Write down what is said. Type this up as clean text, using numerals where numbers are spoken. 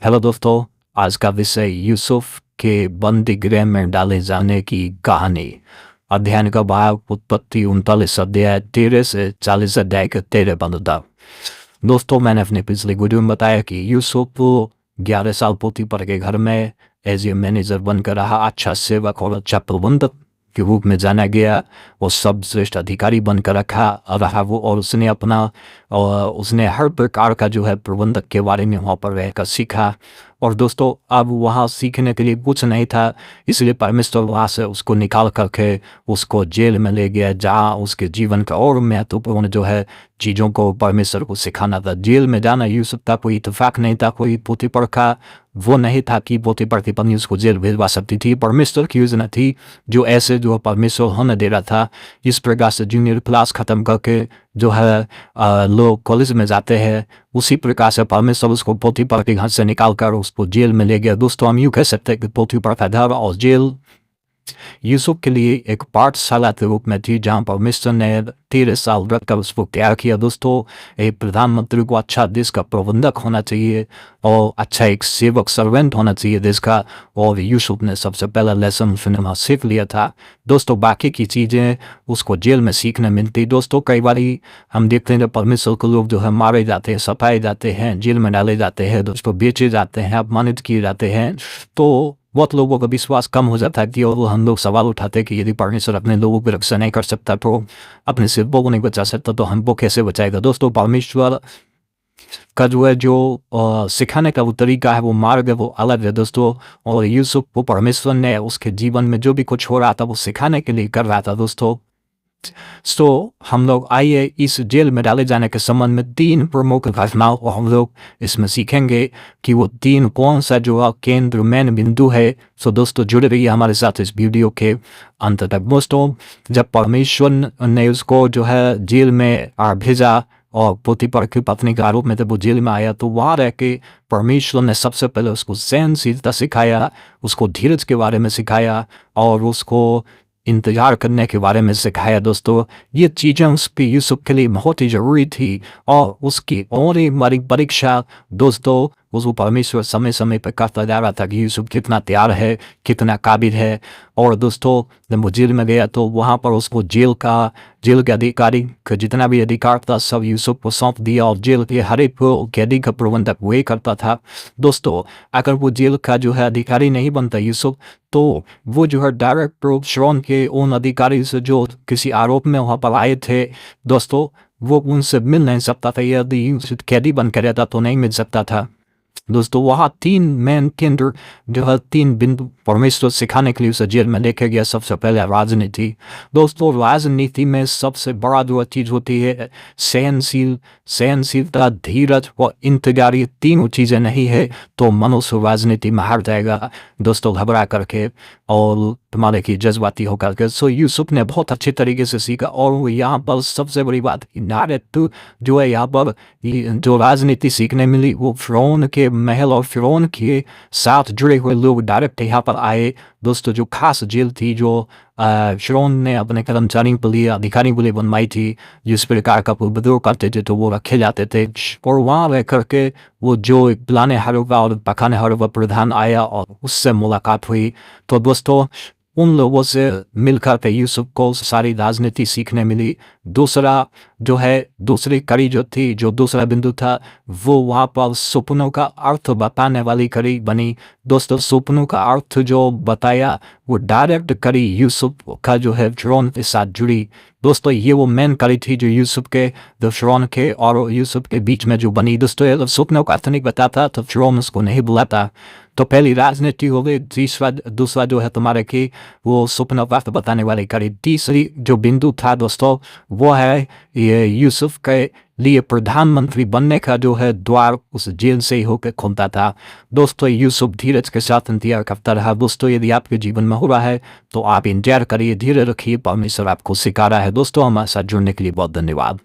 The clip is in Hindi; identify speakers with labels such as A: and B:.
A: हेलो दोस्तों, आज का विषय यूसुफ के बंदी गृह में डाले जाने की कहानी। अध्ययन का भाग उत्पत्ति 39 अध्याय 13 से 40 अध्याय के 13 पद तक। दोस्तों, मैंने अपने पिछले वीडियो में बताया कि यूसुफ 11 साल पोतीपर के घर में एज ए मैनेजर बनकर रहा। अच्छा सेवक और अच्छा प्रबंधक के रूप में जाना गया। वो सर्वश्रेष्ठ अधिकारी बनकर रहा वो, और उसने हर प्रकार का जो है प्रबंधक के बारे में वहाँ पर रहकर सीखा। और दोस्तों, अब वहाँ सीखने के लिए कुछ नहीं था, इसलिए परमेश्वर वहाँ से उसको निकाल करके उसको जेल में ले गया, जहाँ उसके जीवन का और महत्वपूर्ण जो है चीज़ों को परमेश्वर को सिखाना था। जेल में जाना यूसुफ का कोई इत्तेफाक नहीं था, कोई पोतीपर का वो नहीं था कि पोतीपर की पत्नी उसको जेल भेजवा सकती थी। परमेश्वर की योजना थी जो ऐसे जो परमेश्वर होने दे रहा था। इस प्रकार से जूनियर क्लास ख़त्म करके जो है लोग कॉलेज में जाते हैं, उसी प्रकार से परमेश्वर उसको पोतीपर के घर से निकाल कर उसको जेल में ले गया। दोस्तों, हम यूँ कह सकते हैं कि पोतीपर का घर और जेल यूसुफ के लिए एक पाठशाला के रूप में थी, जहाँ परमेश्वर ने 13 साल रखकर उसको तैयार किया। दोस्तों, एक प्रधानमंत्री को अच्छा देश का प्रबंधक होना चाहिए और अच्छा एक सेवक सर्वेंट होना चाहिए देश का, और यूसुफ ने सबसे पहला लेसन फिल्म सीख लिया था। दोस्तों, बाकी की चीज़ें उसको जेल में सीखने मिलती। दोस्तों, कई बार हम देखते हैं परमेश्वर के लोग जो है मारे जाते हैं, सताए जाते हैं, जेल में डाले जाते हैं, दोस्तों बेचे जाते हैं, अपमानित किए जाते हैं। तो बहुत लोगों का विश्वास कम हो जाता है कि और हम लोग सवाल उठाते हैं कि यदि परमेश्वर अपने लोगों की रक्षा नहीं कर सकता, तो अपने सिर्फ को नहीं बचा सकता, तो हमको कैसे बचाएगा। दोस्तों, परमेश्वर का जो है जो सिखाने का वो तरीका है, वो मार्ग है, वो अलग है दोस्तों। और यूसुफ को परमेश्वर ने उसके जीवन में जो भी कुछ हो रहा था वो सिखाने के लिए कर रहा था दोस्तों। हम लोग आइए इस जेल में डाले जाने के संबंध में 3 प्रमुख घटनाओं को हम लोग इसमें सीखेंगे कि वो 3 कौन सा जो केंद्र मेन बिंदु है। दोस्तों, जुड़े रहिए हमारे साथ इस वीडियो के अंत तक। दोस्तों, जब परमेश्वर ने उसको जो है जेल में भेजा और पोतीपर की पत्नी के आरोप में जब वो जेल में आया, तो वहाँ रह के परमेश्वर ने सबसे पहले उसको सहनशीलता सिखाया, उसको धीरज के बारे में सिखाया और उसको इंतजार करने के बारे में सिखाया। दोस्तों, ये चीज़ें उस पर यूसुफ के लिए बहुत ही ज़रूरी थी। और उसकी और एक बड़ी परीक्षा दोस्तों उसको परमेश्वर समय समय पर करता जा रहा था कि यूसुफ कितना तैयार है, कितना काबिल है। और दोस्तों, जब वो जेल में गया तो वहाँ पर उसको जेल के अधिकारी का जितना भी अधिकार था सब यूसुफ को सौंप दिया, और जेल के हर एक कैदी का प्रबंधक वही करता था। दोस्तों, अगर वो जेल का जो है अधिकारी नहीं बनता यूसुफ, तो वो जो है डायरेक्ट श्रवण के उन अधिकारी से जो किसी आरोप में वहाँ पर आए थे, दोस्तों वो उनसे मिल नहीं सकता था। यदि कैदी बन कर रहता तो नहीं मिल सकता था। दोस्तों, वहाँ 3 मेन केंद्र जो है 3 बिंदु परमेश्वर सिखाने के लिए उसे जेल में लेके गया। सबसे पहले राजनीति। दोस्तों, राजनीति में सबसे बड़ा जो चीज़ होती है सहनशीलता, धीरज और इंतजार। ये 3 चीज़ें नहीं है तो मनुष्य राजनीति में हार जाएगा दोस्तों, घबरा करके और तुम्हारे की जज्बाती होकर के। यूसुफ ने बहुत अच्छे तरीके से सीखा। और यहाँ पर सबसे बड़ी बात डायरेक्ट जो है यहाँ पर जो राजनीति सीखने मिली वो फिरौन के महल और फिरौन के साथ जुड़े हुए लोग डायरेक्ट यहाँ पर आए। दोस्तों, जो खास जेल थी जो फिरौन ने अपने कर्मचारियों के लिए, अधिकारियों के लिए बनवाई थी, जिस प्रकार का विद्रोह करते थे तो वो रखे जाते थे। और वहाँ रह करके वो जो पिलाने हारों और पकाने हारों का प्रधान आया और उससे मुलाकात हुई। तो दोस्तों, उन लोगों से मिलकर के यूसुफ को सारी राजनीति सीखने मिली। दूसरा जो है दूसरी कड़ी जो थी, जो दूसरा बिंदु था, वो वहाँ पर सपनों का अर्थ बताने वाली कड़ी बनी। दोस्तों, सपनों का अर्थ जो बताया वो डायरेक्ट कड़ी यूसुफ का जो है फिरौन के साथ जुड़ी। दोस्तों, ये वो मेन कड़ी थी जो यूसुफ के फिरौन के और यूसुफ के बीच में जो बनी। दोस्तों, जब सपनों का अर्थ नहीं बताता तो फिरौन उसको नहीं बुलाता। तो पहली राजनीति हो गई। दूसरा जो है तुम्हारे की वो सपनों का अर्थ बताने वाली कड़ी। तीसरी जो बिंदु था दोस्तों, वो है ये यूसुफ के लिए प्रधानमंत्री बनने का जो है द्वार उस जेल से ही होकर खुलता था। दोस्तों, यूसुफ धीरज के साथ इंतजार करता रहा। दोस्तों, यदि आपके जीवन में हो रहा है तो आप इंतजार करिए, धीरे रखिए, परमेश्वर आपको सिखा रहा है। दोस्तों, हमारे साथ जुड़ने के लिए बहुत धन्यवाद।